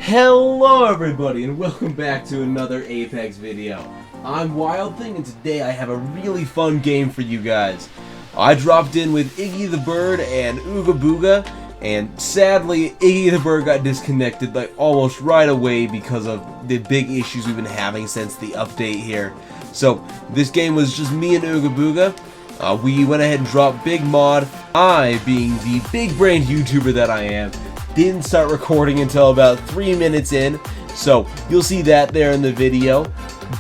Hello everybody and welcome back to another Apex video. I'm Wild Thing and today I have a really fun game for you guys. I dropped in with Iggy the Bird and Ooga Booga, and sadly Iggy the Bird got disconnected like almost right away because of the big issues we've been having since the update here. So this game was just me and Ooga Booga. We went ahead and dropped Big Mod. I, being the big brain YouTuber that I am, didn't start recording until about 3 minutes in, so you'll see that there in the video.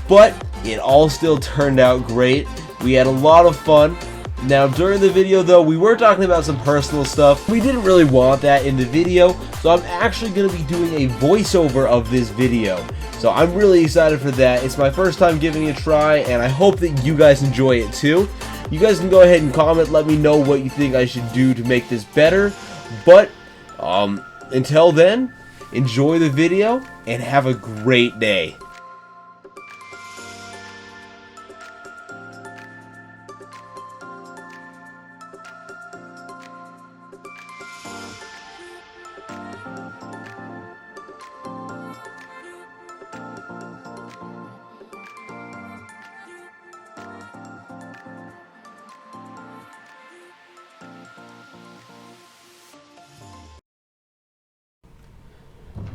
But it all still turned out great. We had a lot of fun. Now during the video though, we were talking about some personal stuff. We didn't really want that in the video, so I'm actually going to be doing a voiceover of this video. So I'm really excited for that. It's my first time giving it a try, and I hope that you guys enjoy it too. You guys can go ahead and comment, let me know what you think I should do to make this better. But until then, enjoy the video and have a great day.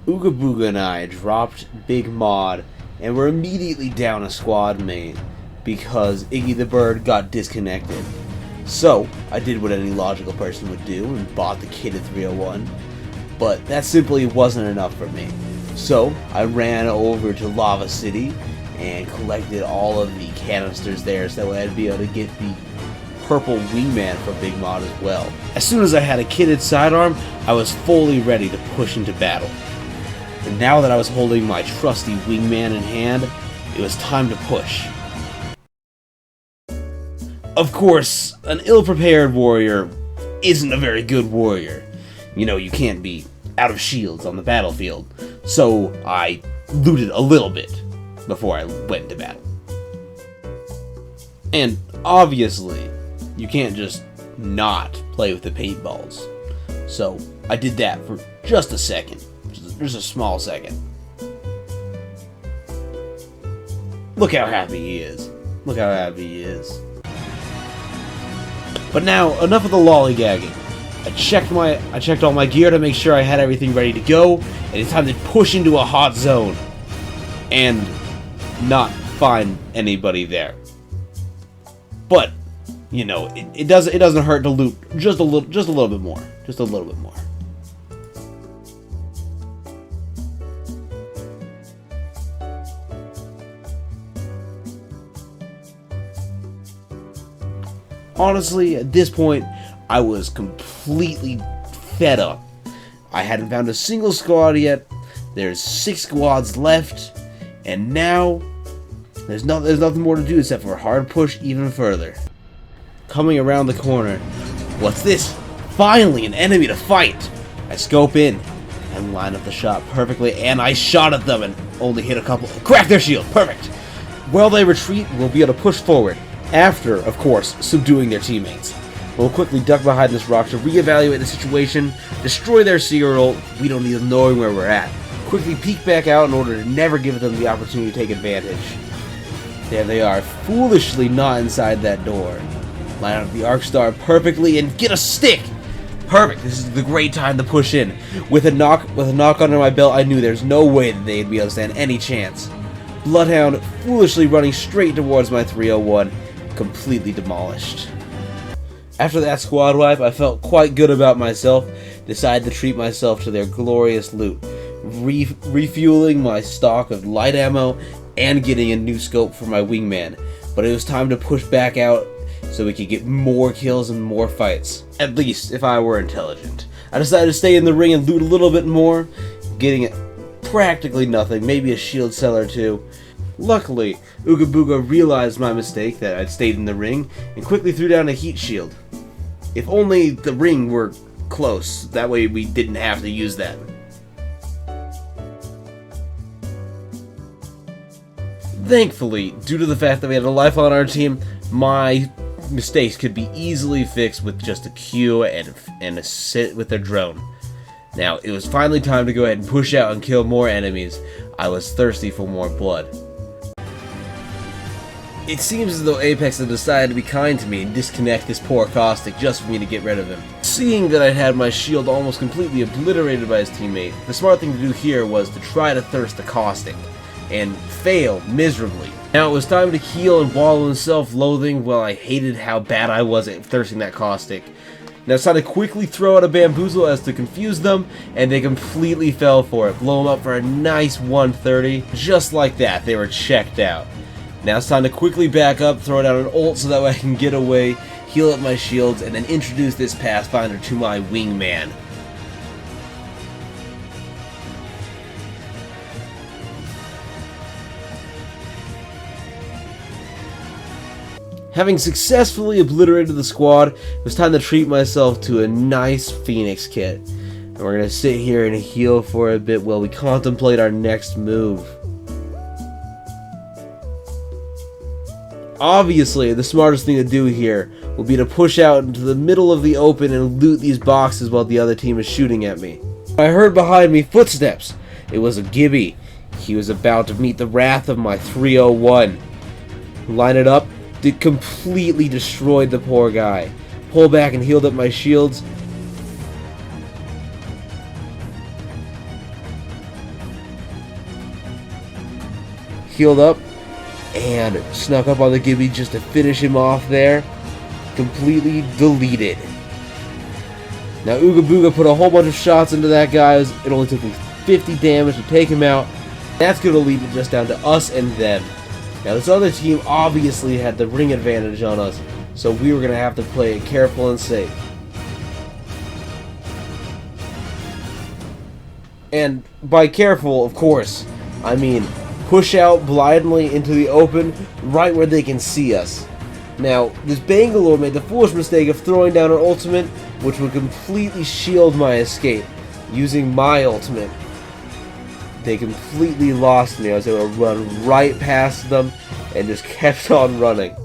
Ooga Booga and I dropped Big Mod, and we're immediately down a squad mate because Iggy the Bird got disconnected. So I did what any logical person would do and bought the kit at 301, but that simply wasn't enough for me. So I ran over to Lava City and collected all of the canisters there so that I'd be able to get the purple wingman for Big Mod as well. As soon as I had a kitted sidearm, I was fully ready to push into battle. And now that I was holding my trusty wingman in hand, it was time to push. Of course, an ill-prepared warrior isn't a very good warrior. You know, you can't be out of shields on the battlefield. So I looted a little bit before I went into battle. And obviously, you can't just not play with the paintballs. So I did that for just a second. Just a small second. Look how happy he is. Look how happy he is. But now, enough of the lollygagging. I checked all my gear to make sure I had everything ready to go, and it's time to push into a hot zone and not find anybody there. But you know, it doesn't hurt to loot just a little bit more. Just a little bit more. Honestly, at this point, I was completely fed up. I hadn't found a single squad yet. There's 6 squads left, and now there's nothing more to do except for a hard push even further. Coming around the corner, what's this? Finally, an enemy to fight! I scope in and line up the shot perfectly, and I shot at them and only hit a couple. Crack their shield! Perfect! While they retreat, we'll be able to push forward. After, of course, subduing their teammates. We'll quickly duck behind this rock to reevaluate the situation, destroy their serial, we don't need them knowing where we're at. Quickly peek back out in order to never give them the opportunity to take advantage. There they are, foolishly not inside that door. Line up the arc star perfectly and get a stick! Perfect, this is the great time to push in. With a knock under my belt, I knew there's no way that they'd be able to stand any chance. Bloodhound foolishly running straight towards my 301. Completely demolished. After that squad wipe, I felt quite good about myself, decided to treat myself to their glorious loot, refueling my stock of light ammo and getting a new scope for my wingman. But it was time to push back out so we could get more kills and more fights. At least, if I were intelligent. I decided to stay in the ring and loot a little bit more, getting practically nothing, maybe a shield cell or two. Luckily, Ooga Booga realized my mistake that I'd stayed in the ring and quickly threw down a heat shield. If only the ring were close, that way we didn't have to use that. Thankfully, due to the fact that we had a life on our team, my mistakes could be easily fixed with just a Q and a sit with a drone. Now, it was finally time to go ahead and push out and kill more enemies. I was thirsty for more blood. It seems as though Apex had decided to be kind to me and disconnect this poor Caustic just for me to get rid of him. Seeing that I'd had my shield almost completely obliterated by his teammate, the smart thing to do here was to try to thirst the Caustic, and fail miserably. Now it was time to heal and wallow in self-loathing. Well, I hated how bad I was at thirsting that Caustic. Now it's time to quickly throw out a bamboozle as to confuse them, and they completely fell for it. Blow them up for a nice 130. Just like that, they were checked out. Now it's time to quickly back up, throw down an ult so that way I can get away, heal up my shields, and then introduce this Pathfinder to my wingman. Having successfully obliterated the squad, it was time to treat myself to a nice Phoenix kit. And we're going to sit here and heal for a bit while we contemplate our next move. Obviously, the smartest thing to do here will be to push out into the middle of the open and loot these boxes while the other team is shooting at me. I heard behind me footsteps. It was a Gibby. He was about to meet the wrath of my 301. Line it up. It completely destroyed the poor guy. Pull back and healed up my shields. Healed up. And snuck up on the Gibby just to finish him off there. Completely deleted. Now Ooga Booga put a whole bunch of shots into that guy. It only took me 50 damage to take him out. That's going to leave it just down to us and them. Now this other team obviously had the ring advantage on us, so we were going to have to play it careful and safe. And by careful, of course, I mean push out blindly into the open, right where they can see us. Now, this Bangalore made the foolish mistake of throwing down an ultimate, which would completely shield my escape. Using my ultimate, they completely lost me. I was able to run right past them and just kept on running.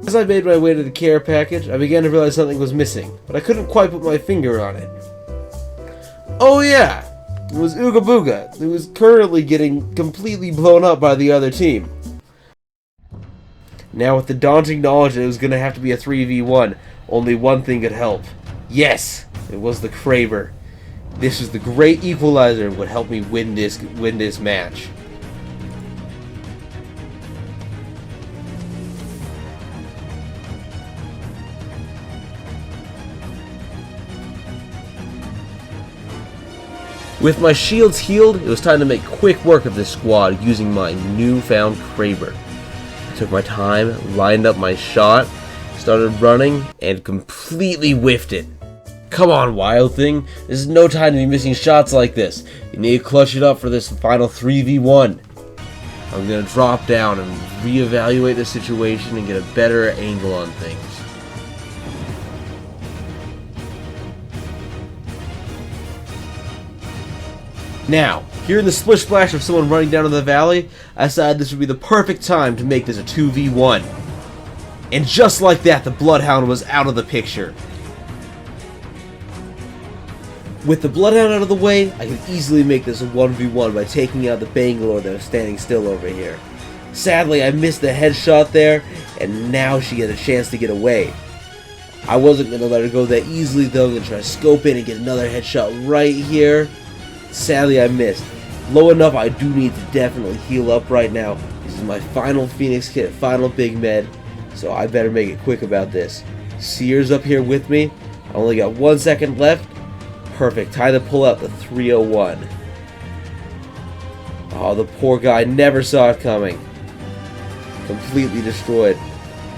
As I made my way to the care package, I began to realize something was missing, but I couldn't quite put my finger on it. Oh yeah! It was Ooga Booga, who was currently getting completely blown up by the other team. Now with the daunting knowledge that it was going to have to be a 3v1, only one thing could help. Yes! It was the Kraber. This was the great equalizer and would help me win this match. With my shields healed, it was time to make quick work of this squad using my newfound Kraber. I took my time, lined up my shot, started running, and completely whiffed it. Come on, Wild Thing. This is no time to be missing shots like this. You need to clutch it up for this final 3v1. I'm going to drop down and reevaluate the situation and get a better angle on things. Now, hearing the splish splash of someone running down to the valley, I decided this would be the perfect time to make this a 2v1. And just like that, the Bloodhound was out of the picture. With the Bloodhound out of the way, I could easily make this a 1v1 by taking out the Bangalore that was standing still over here. Sadly, I missed the headshot there, and now she had a chance to get away. I wasn't going to let her go that easily though. I'm going to try to scope in and get another headshot right here. Sadly, I missed. Low enough, I do need to definitely heal up right now. This is my final Phoenix kit, final big med, so I better make it quick about this. Sears up here with me. I only got 1 second left. Perfect. Time to pull out the 301. Oh, the poor guy never saw it coming. Completely destroyed.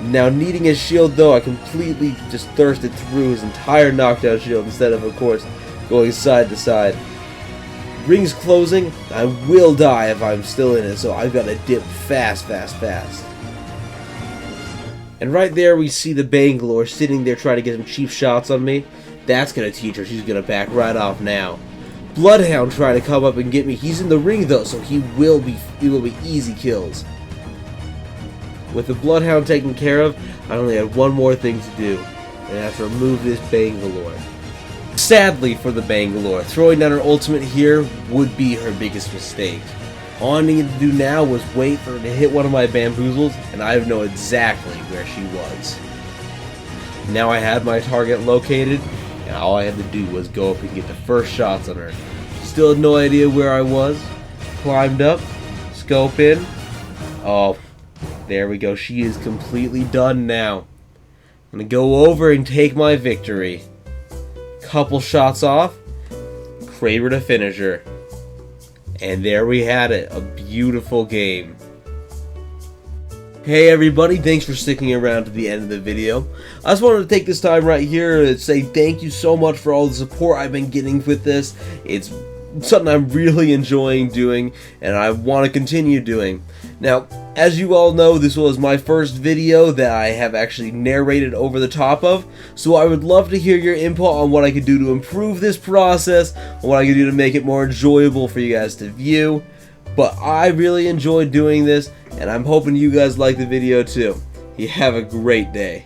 Now, needing his shield, though, I completely just thirsted through his entire knockdown shield instead of course, going side to side. Ring's closing. I will die if I'm still in it, so I've got to dip fast. And right there we see the Bangalore sitting there trying to get some cheap shots on me. That's going to teach her. She's going to back right off now. Bloodhound trying to come up and get me. He's in the ring though, so he will be easy kills. With the Bloodhound taken care of, I only had one more thing to do, and that's remove this Bangalore. Sadly for the Bangalore, throwing down her ultimate here would be her biggest mistake. All I needed to do now was wait for her to hit one of my bamboozles, and I know exactly where she was. Now I had my target located, and all I had to do was go up and get the first shots on her. Still had no idea where I was. Climbed up, scope in. Oh, there we go. She is completely done now. I'm going to go over and take my victory. Couple shots off, Kraber to finish her. And there we had it, a beautiful game. Hey everybody, thanks for sticking around to the end of the video. I just wanted to take this time right here to say thank you so much for all the support I've been getting with this. It's something I'm really enjoying doing, and I want to continue doing. Now, as you all know, this was my first video that I have actually narrated over the top of, so I would love to hear your input on what I could do to improve this process, and what I could do to make it more enjoyable for you guys to view. But I really enjoyed doing this, and I'm hoping you guys like the video too. You have a great day.